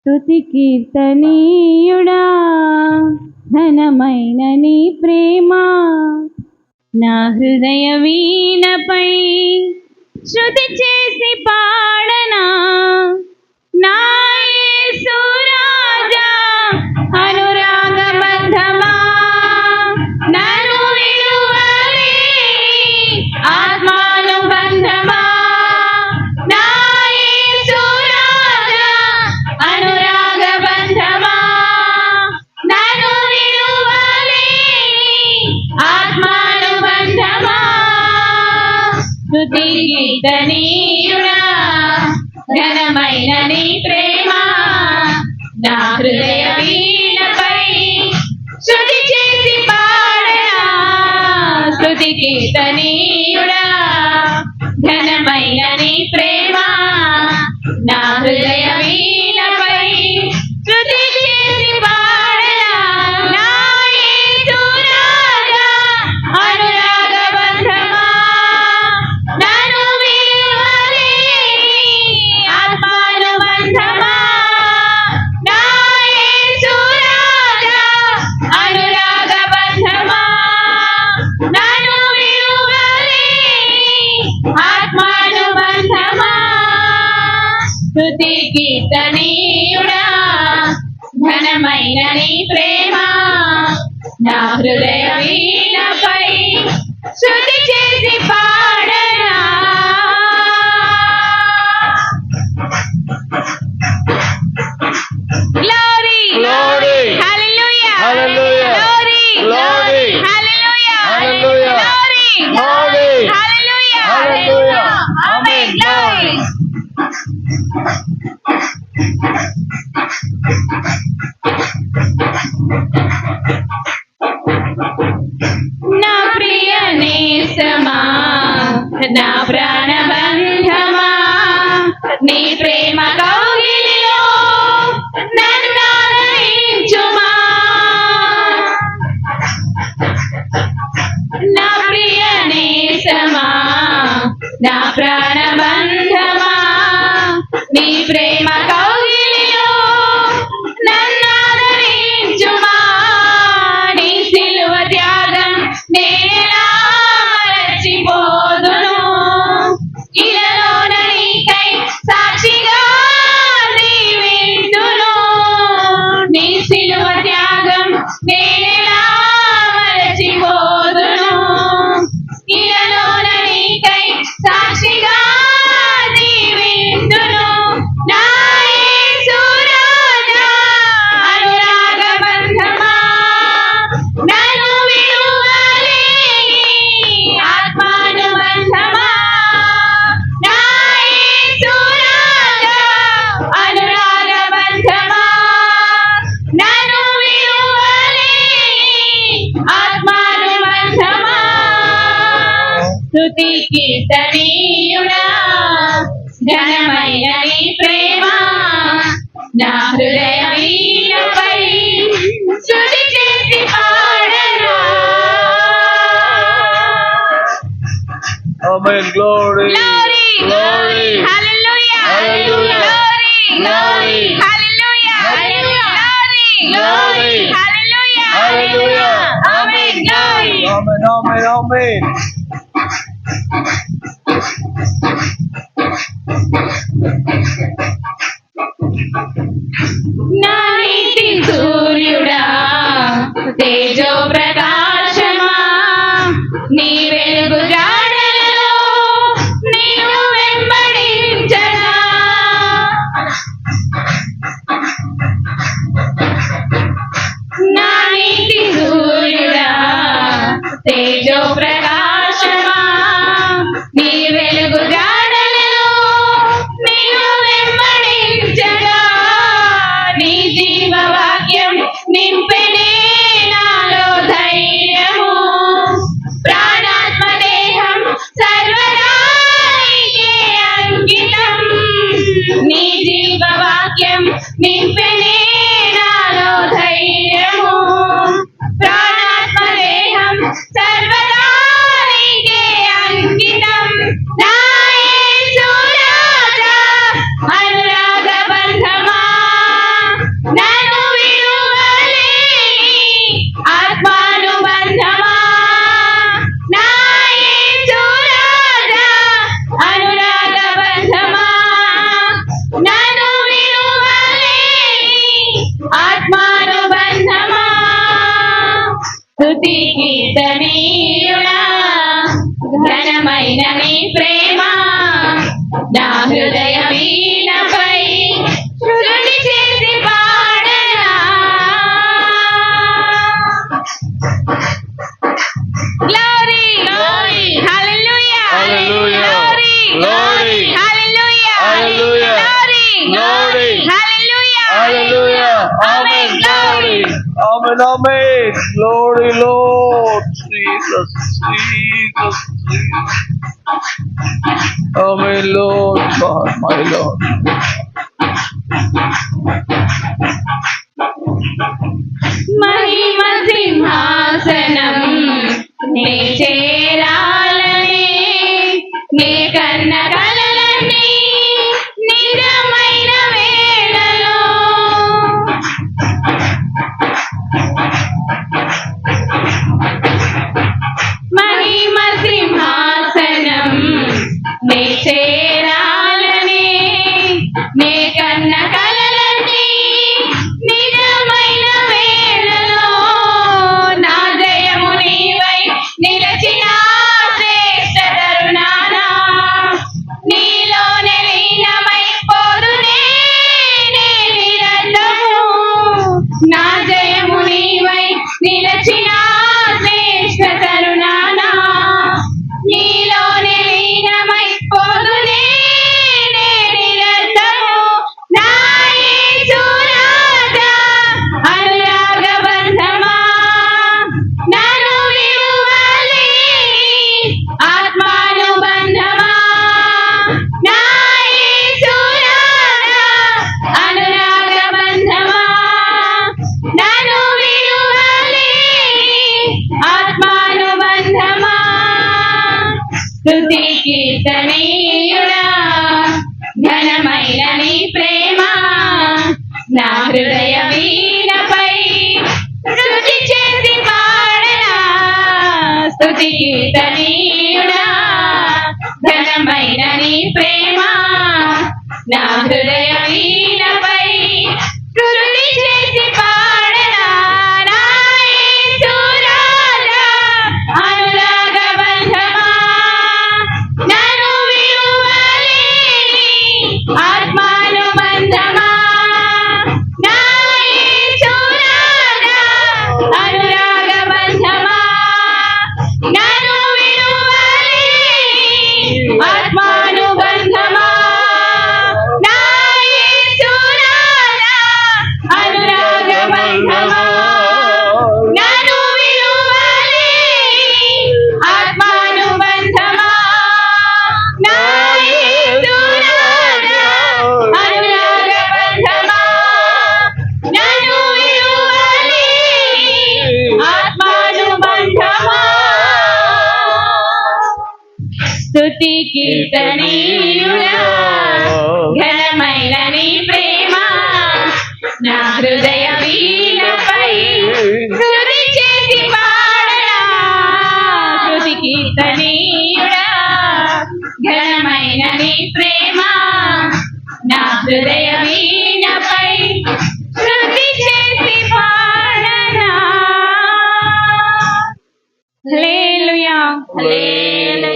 స్తుతి కీర్తనీయుడా ఘనమైన నీ ప్రేమ నా హృదయ వీణపై శృతి చేసి పాడనా నా యేసు రాజా అనురాగ బంధమా నన్ను విడువలేని ఆత్మానుబంధమా నా యేసు రాజా అనురాగ బంధమా నన్ను విడువలేని ఆత్మానుబంధమా స్తుతి కీర్తనీయుడా ఘనమైన నీ ప్రేమ నా హృదయ వీణపై శృతి చేసి పాడనా స్తుతి కీర్తనీయుడా ఘనమైన నీ ప్రేమ నా హృదయ వీణపై శృతి చేసి పాడనా నా యేసు రాజా అనురాగ బంధమా నన్ను విడువలేని ఆత్మానుబంధమా నా యేసు రాజా అనురాగ బంధమా నన్ను విడువలేని ఆత్మానుబంధమా స్తుతి కీర్తనీయుడా ఘనమైన నీ ప్రేమ నా హృదయ వీణపై శృతి చేసి పాడనా Glory, Glory, hallelujah, Hallelujah, glory, Glory, hallelujah, Hallelujah, glory, Glory, hallelujah, Hallelujah, amen, Amen, glory. నా ప్రియ నేసమా నా ప్రాణబంధమా నీ ప్రేమ కౌగిలిలో నన్ను ఆదరించుమా నా ప్రియ నేసమా నా ప్రాణబంధమా నీ ప్రేమ కౌగిలిలో నన్ను ఆదరించుమా నీ సిలువ త్యాగం నేనెలా మరచిపోదును ఇలలోన నీకై సాక్షిగా జీవింతును నీ సిలువ త్యాగం నేనెలా మరచిపోదును ఇలలోన నీకై సాక్షిగా జీవింతును నా యేసు రాజా అనురాగ బంధమా నన్ను విడువలేని ఆత్మానుబంధమా నా యేసు రాజా అనురాగ బంధమా నన్ను విడువలేని ఆత్మానుబంధమా స్తుతి కీర్తనీయుడా ఘనమైన నీ ప్రేమ నా హృదయ వీణపై శృతి చేసి పాడనా Amen, glory, Glory, glory, hallelujah, Hallelujah, glory, glory, Glory, hallelujah, glory, Glory, hallelujah, Hallelujah, amen, glory. Amen, Amen, Amen. నా నీతి సూర్యుడా తేజో ప్రకాశమా నీ వెలుగు జాడలలో నీవు వెంబడించగా నా నీతి సూర్యుడా తేజో ప్రకాశమా నీ వెలుగు జాడలలో నీవు వెంబడించగా నీ జీవవాక్యం నింపెనే నాలో ధైర్యము ప్రాణాత్మ దేహం సర్వదా నీకే అంకితం నీ జీవవాక్యం నింపెనే నాలో ధైర్యము ప్రాణాత్మ దేహం సర్వదా స్తుతి కీర్తనీయుడా ఘనమైన నీ ప్రేమ నా హృదయ వీణపై శృతి చేసి పాడనా glory glory hallelujah Hallelujah. Glory glory hallelujah Hallelujah. Glory glory Glory. Hallelujah Hallelujah. Amen. Glory. Amen. Amen. Glory, Lord. Jesus. Jesus. Jesus. Amen, Lord God, my Lord. మహిమ సింహాసనం నే చేరాలని నే కన్న కలలన్నీ నిజమైన వేళలో మహిమ సింహాసనం నే చేరాలని నే కన్న కలలన్నీ నిజమైన వేళలో నా జయము నీవై నిలచిన శ్రేష్ఠ తరుణాన నీలోనే లీనమై పోదునే నే నిరంతరము నా జయము నీవై నిలచిన శ్రేష్ఠ తరుణాన నీలోనే లీనమై పోదునే నే నిరంతరము నా యేసు రాజా అనురాగ బంధమా నన్ను విడువలే ఆత్మానుబంధమా నా యేసు రాజా అనురాగ బంధమా నన్ను విడువలే ఆత్మానుబంధమా స్తుతి కీర్తనీయుడా ఘనమైన నీ ప్రేమ నా హృదయ వీణపై శృతి చేసి పాడనా స్తుతి కీర్తనీయుడా ఘనమైన నీ ప్రేమ నా హృదయ వీణపై శృతి చేసి పాడనా నా యేసు రాజా అనురాగ బంధమా నన్ను విడువలేని ఆత్మానుబంధమా నా యేసు రాజా అనురాగ బంధమా నన్ను విడువలేని ఆత్మానుబంధమా నా యేసు రాజా అనురాగ బంధమా నన్ను విడువలేని ఆత్మానుబంధమా నా యేసు రాజా అనురాగ బంధమా నన్ను విడువలేని ఆత్మానుబంధమా స్తుతి కీర్తనీయుడా ఘనమైన నీ ప్రేమ నా హృదయ వీణపై శృతి చేసి పాడనా స్తుతి కీర్తనీయుడా ఘనమైన నీ ప్రేమ నా హృదయ వీణపై శృతి చేసి పాడనా హల్లెలూయా హల్లెలూయా